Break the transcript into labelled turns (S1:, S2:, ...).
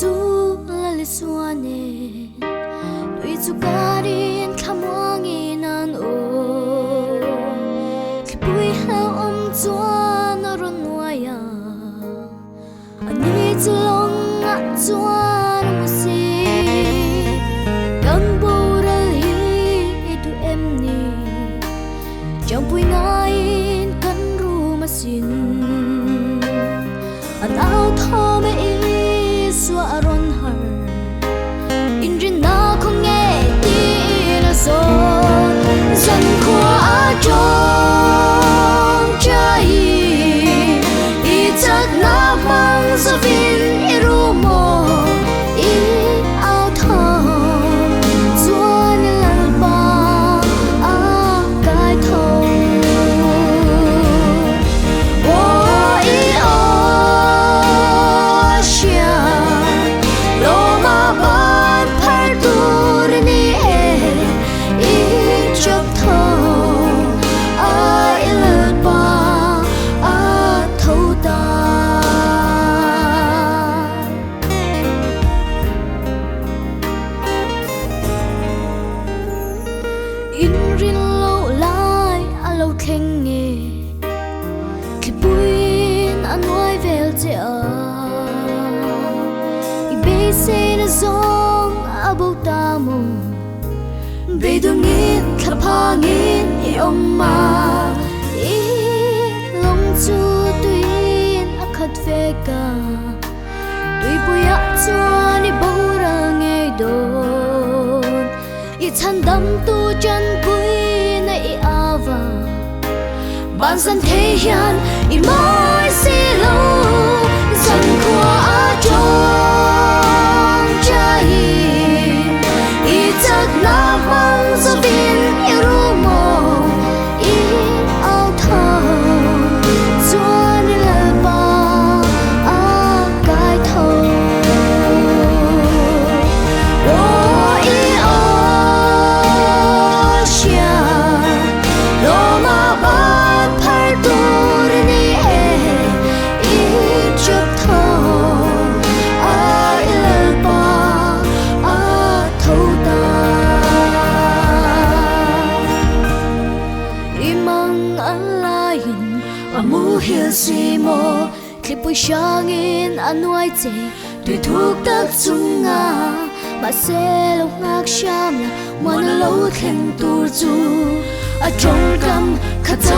S1: chu la le suane tui chu karin khamwangi nan o kipui hau chuan ron waya ani chu long a chuan musi kan boral hi tu em ni chang pui ngai kan ru masin an ao tho me i swa ron har in rin na không nghe tin a so dân khoa trong trái i chắc na mang sa vin i ru mo i ao tho chuan lal ba a kai tho in rin lâu lai a lâu khen nghe khi buin an nói về chợ i bê xe na zong a bầu ta mồ bê đồ nghìn khắp hà nghìn i ông mà i lòng chu tuyên a khát về cả tuy bùi a chuan i bầu ra nghe đồn i chan đam tu chân bùi na i ava ban san thế hian i mai si lo san khoa trong trái i chắc na mang sa vin i ru mo i ao tho chuan i lal ba a kai tho amu hiel si mo klipui shangin anuai che tui thuk tak chunga ma se lo ngak sham la mana lo khen tur chu a trong kam khata